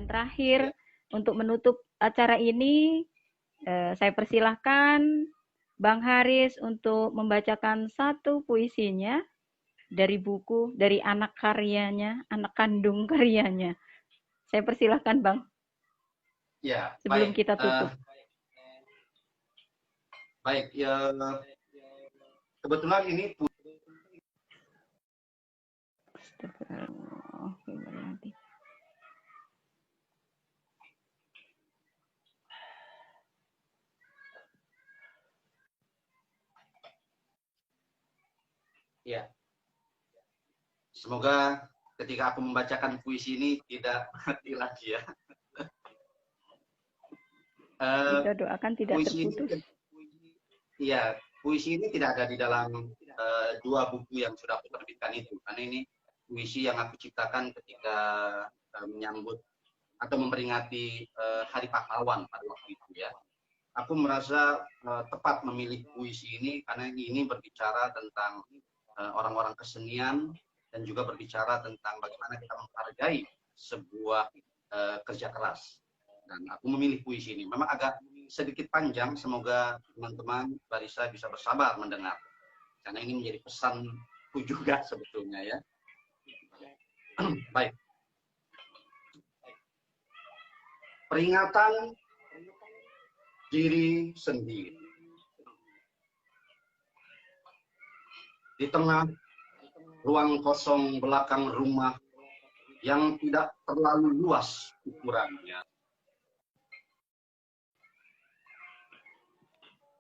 Dan terakhir, untuk menutup acara ini, saya persilahkan Bang Haris untuk membacakan satu puisinya dari buku, dari anak karyanya, anak kandung karyanya. Saya persilahkan Bang. Ya, sebelum baik. kita tutup. Baik, ya, kebetulan ini ya. Semoga ketika aku membacakan puisi ini tidak mati lagi ya. Kita doakan tidak puisi terputus. Iya, puisi ini tidak ada di dalam dua buku yang sudah aku terbitkan itu. Karena ini puisi yang aku ciptakan ketika menyambut atau memperingati Hari Pahlawan pada waktu itu ya. Aku merasa tepat memilih puisi ini karena ini berbicara tentang orang-orang kesenian dan juga berbicara tentang bagaimana kita menghargai sebuah kerja keras. Dan aku memilih puisi ini. Memang agak sedikit panjang, semoga teman-teman barisa bisa bersabar mendengar. Karena ini menjadi pesanku juga sebetulnya ya. Baik. Peringatan diri sendiri. Di tengah ruang kosong belakang rumah yang tidak terlalu luas ukurannya.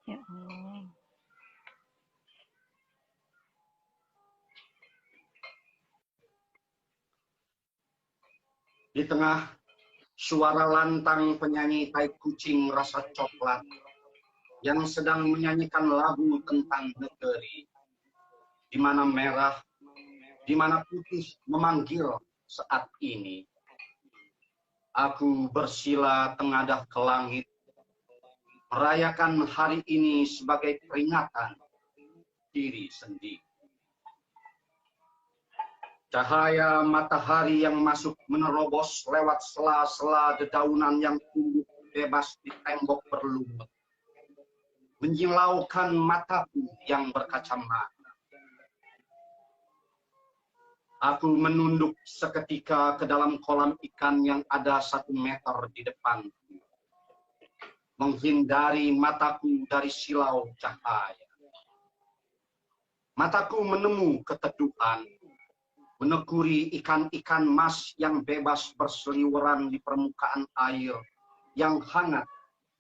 Ya Allah. Di tengah suara lantang penyanyi tai kucing rasa coklat yang sedang menyanyikan lagu tentang negeri, di mana merah, di mana putih memanggil saat ini. Aku bersila tengadah ke langit, merayakan hari ini sebagai peringatan diri sendiri. Cahaya matahari yang masuk menerobos lewat sela-sela dedaunan yang tumbuh bebas di tembok berlumut, menyilaukan mataku yang berkacamata. Aku menunduk seketika ke dalam kolam ikan yang ada 1 meter di depanku, menghindari mataku dari silau cahaya. Mataku menemu keteduhan, menekuni ikan-ikan mas yang bebas berseliweran di permukaan air yang hangat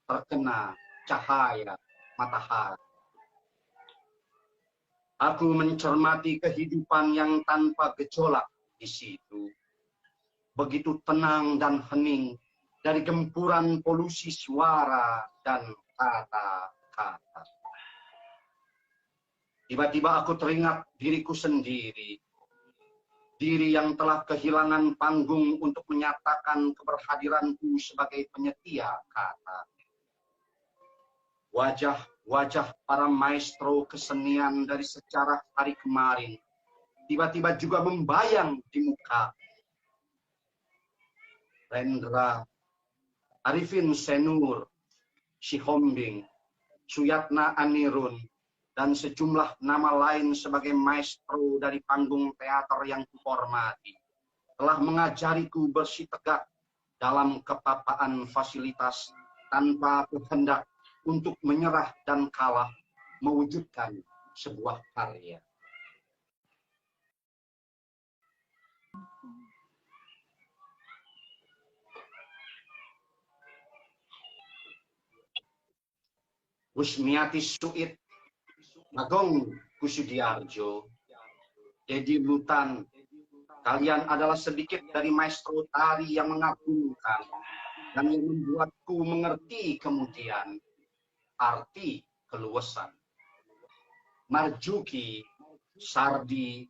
terkena cahaya matahari. Aku mencermati kehidupan yang tanpa gejolak di situ. Begitu tenang dan hening dari gempuran polusi suara dan kata-kata. Tiba-tiba aku teringat diriku sendiri. Diri yang telah kehilangan panggung untuk menyatakan keberhadiranku sebagai penyetia kata. Wajah-wajah para maestro kesenian dari sejarah hari kemarin tiba-tiba juga membayang di muka. Rendra, Arifin Senur, Sihombing, Suyatna Anirun, dan sejumlah nama lain sebagai maestro dari panggung teater yang kuhormati telah mengajariku bersitegar dalam kepapaan fasilitas tanpa kehendak untuk menyerah dan kalah mewujudkan sebuah karya. Wismiati Suit, Agong Kusudiarjo, Dedi Lutan, kalian adalah sedikit dari maestro tari yang mengagumkan dan yang membuatku mengerti kemudian arti keluasan. Marjuki, Sardi,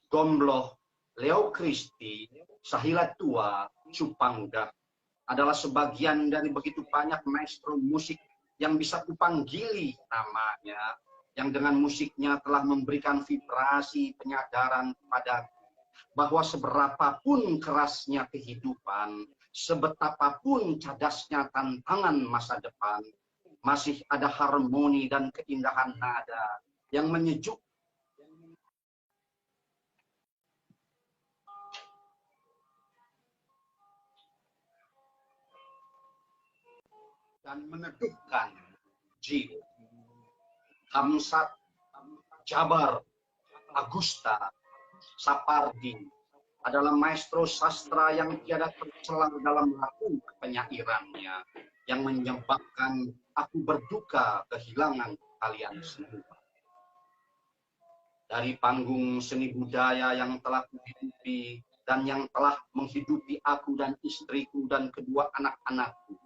Gombloh, Leo Christi, Sahila Tua, Cupangga adalah sebagian dari begitu banyak maestro musik yang bisa kupanggili namanya, yang dengan musiknya telah memberikan vibrasi penyadaran pada bahwa seberapapun kerasnya kehidupan, sebetapapun cadasnya tantangan masa depan, masih ada harmoni dan keindahan nada yang menyejukkan dan meneduhkan jiwa. Hamsat, Jabar, Agusta, Sapardi adalah maestro sastra yang tiada tercela dalam laku penyairannya, yang menyebabkan aku berduka kehilangan kalian semua. Dari panggung seni budaya yang telah kuhidupi dan yang telah menghidupi aku dan istriku dan kedua anak-anakku,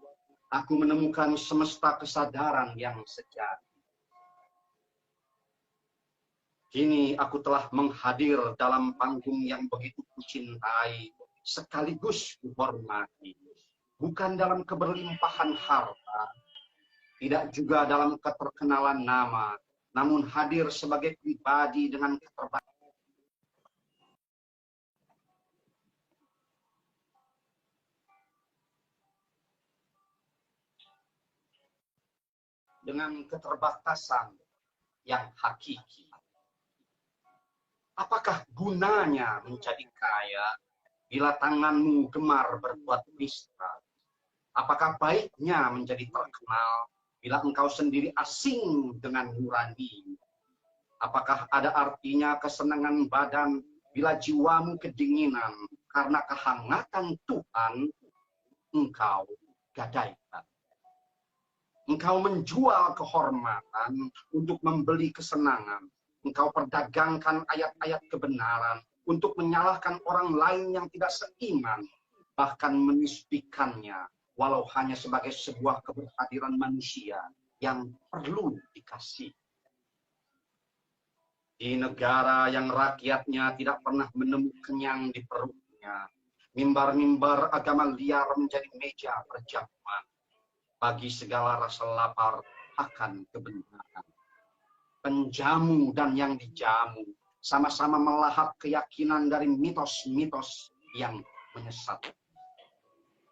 aku menemukan semesta kesadaran yang sejati. Kini aku telah menghadir dalam panggung yang begitu kucintai, sekaligus kuhormati. Bukan dalam keberlimpahan harta, tidak juga dalam keterkenalan nama, namun hadir sebagai pribadi dengan keterbatasan yang hakiki. Apakah gunanya menjadi kaya bila tanganmu gemar berbuat nista? Apakah baiknya menjadi terkenal bila engkau sendiri asing dengan nurani? Apakah ada artinya kesenangan badan bila jiwamu kedinginan karena kehangatan Tuhan engkau gadaikan? Engkau menjual kehormatan untuk membeli kesenangan. Engkau perdagangkan ayat-ayat kebenaran untuk menyalahkan orang lain yang tidak seiman, bahkan menisbikannya, walau hanya sebagai sebuah keberhadiran manusia yang perlu dikasih. Di negara yang rakyatnya tidak pernah menemukan kenyang di perutnya, mimbar-mimbar agama liar menjadi meja perjamuan bagi segala rasa lapar akan kebenaran. Penjamu dan yang dijamu sama-sama melahap keyakinan dari mitos-mitos yang menyesatkan.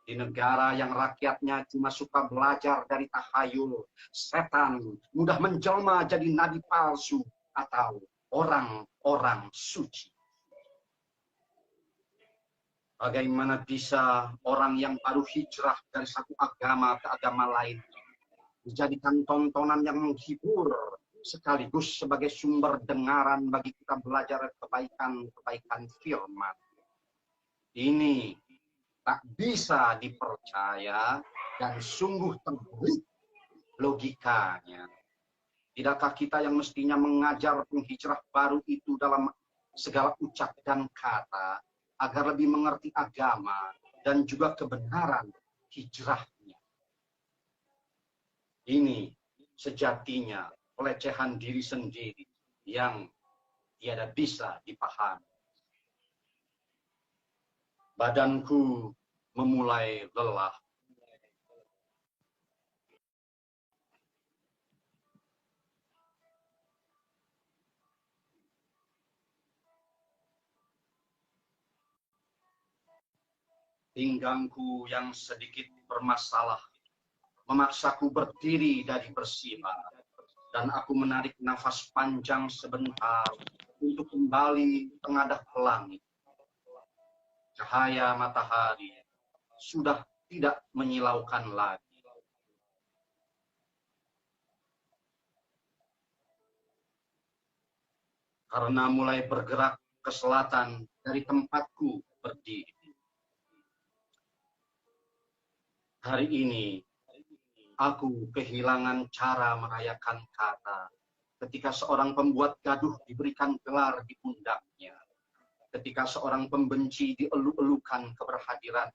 Di negara yang rakyatnya cuma suka belajar dari tahayul, setan mudah menjelma jadi nabi palsu atau orang-orang suci. Bagaimana bisa orang yang baru hijrah dari satu agama ke agama lain dijadikan tontonan yang menghibur sekaligus sebagai sumber dengaran bagi kita belajar kebaikan-kebaikan firman? Ini tak bisa dipercaya dan sungguh terbelit logikanya. Tidakkah kita yang mestinya mengajar penghijrah baru itu dalam segala ucap dan kata agar lebih mengerti agama dan juga kebenaran hijrahnya? Ini sejatinya pelecehan diri sendiri yang tiada bisa dipahami. Badanku memulai lelah. Pinggangku yang sedikit bermasalah memaksaku berdiri dari bersila, dan aku menarik nafas panjang sebentar untuk kembali menghadap ke langit. Cahaya matahari sudah tidak menyilaukan lagi. Karena mulai bergerak ke selatan dari tempatku berdiri. Hari ini aku kehilangan cara merayakan kata ketika seorang pembuat gaduh diberikan gelar di pundaknya, ketika seorang pembenci dielu-elukan keberhadiran,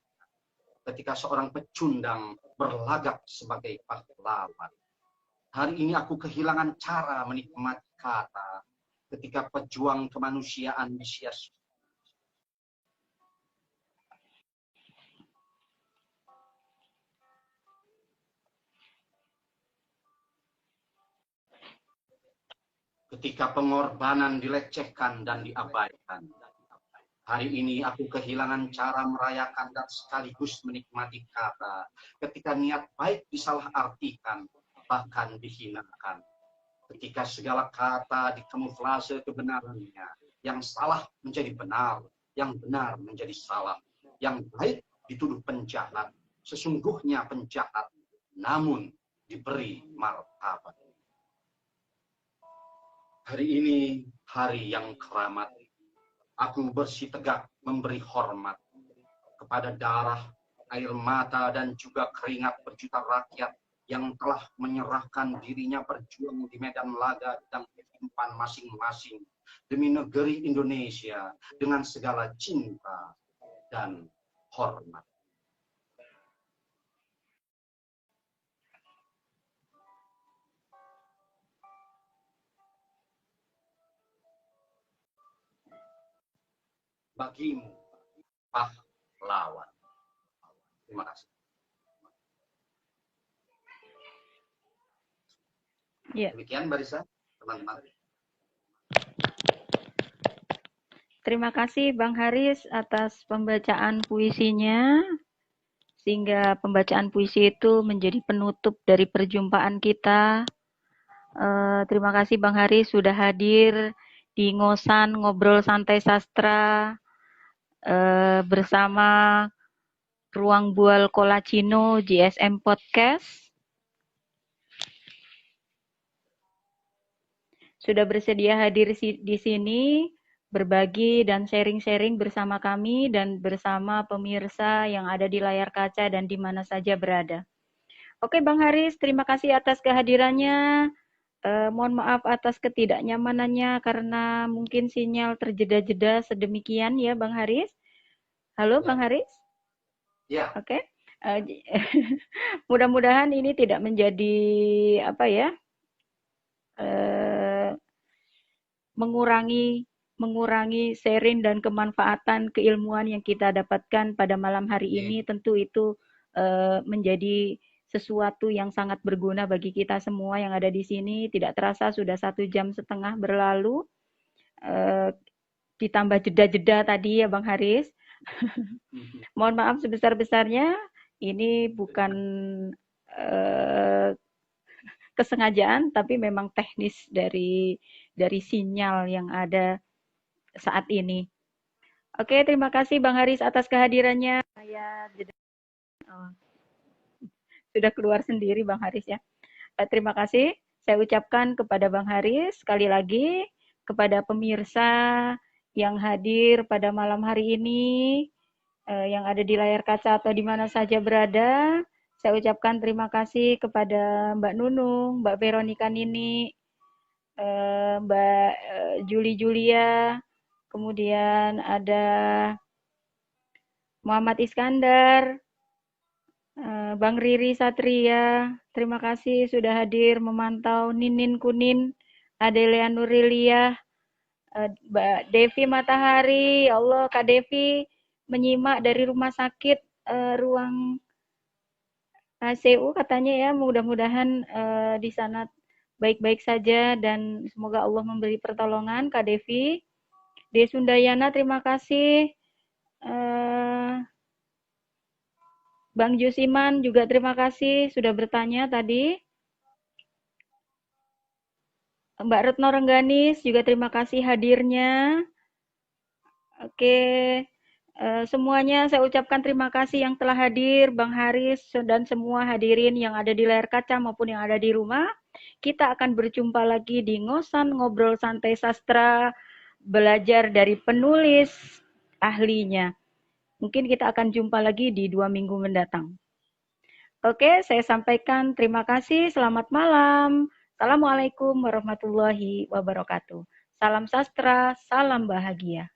ketika seorang pecundang berlagak sebagai pahlawan. Hari ini aku kehilangan cara menikmati kata ketika pejuang kemanusiaan disia-sia. Ketika pengorbanan dilecehkan dan diabaikan. Hari ini aku kehilangan cara merayakan dan sekaligus menikmati kata. Ketika niat baik disalahartikan, bahkan dihinakan. Ketika segala kata dikamuflase kebenarannya. Yang salah menjadi benar, yang benar menjadi salah. Yang baik dituduh penjahat. Sesungguhnya penjahat, namun diberi martabat. Hari ini hari yang keramat. Aku bersitegang memberi hormat kepada darah, air mata, dan juga keringat berjuta rakyat yang telah menyerahkan dirinya berjuang di medan laga dan kehidupan masing-masing demi negeri Indonesia dengan segala cinta dan hormat. Bagimu, pahlawan. Terima kasih. Ya. Demikian Barisa, teman-teman. Terima kasih Bang Haris atas pembacaan puisinya, sehingga pembacaan puisi itu menjadi penutup dari perjumpaan kita. Terima kasih Bang Haris sudah hadir di Ngosan Ngobrol Santai Sastra bersama Ruang Bual Kolacino GSM Podcast. Sudah bersedia hadir di sini, berbagi dan sharing-sharing bersama kami dan bersama pemirsa yang ada di layar kaca dan di mana saja berada. Oke Bang Haris, terima kasih atas kehadirannya. Mohon maaf atas ketidaknyamanannya karena mungkin sinyal terjeda-jeda sedemikian ya Bang Haris. Halo ya. Bang Haris? Ya. Oke. Mudah-mudahan ini tidak menjadi apa ya? mengurangi sharing dan kemanfaatan keilmuan yang kita dapatkan pada malam hari ini. Tentu itu menjadi sesuatu yang sangat berguna bagi kita semua yang ada di sini. Tidak terasa sudah 1,5 jam berlalu. Ditambah jeda-jeda tadi ya Bang Haris. Mohon maaf sebesar-besarnya. Ini bukan kesengajaan, tapi memang teknis dari sinyal yang ada saat ini. Oke, terima kasih Bang Haris atas kehadirannya. Sudah keluar sendiri Bang Haris ya. Terima kasih saya ucapkan kepada Bang Haris, sekali lagi kepada pemirsa yang hadir pada malam hari ini, yang ada di layar kaca atau di mana saja berada. Saya ucapkan terima kasih kepada Mbak Nunung, Mbak Veronica Nini, Mbak Juli Julia, kemudian ada Muhammad Iskandar, Bang Riri Satria, terima kasih sudah hadir memantau. Ninin Kunin, Adelia Nurilia, Mbak Devi Matahari, ya Allah Kak Devi menyimak dari rumah sakit ruang HCU katanya ya, mudah-mudahan di sana baik-baik saja dan semoga Allah memberi pertolongan Kak Devi. Desundayana terima kasih. Bang Jusiman juga terima kasih sudah bertanya tadi. Mbak Retno Rengganis juga terima kasih hadirnya. Oke, semuanya saya ucapkan terima kasih yang telah hadir, Bang Haris dan semua hadirin yang ada di layar kaca maupun yang ada di rumah. Kita akan berjumpa lagi di Ngosan Ngobrol Santai Sastra, belajar dari penulis ahlinya. Mungkin kita akan jumpa lagi di 2 minggu mendatang. Oke, saya sampaikan terima kasih. Selamat malam. Assalamualaikum warahmatullahi wabarakatuh. Salam sastra, salam bahagia.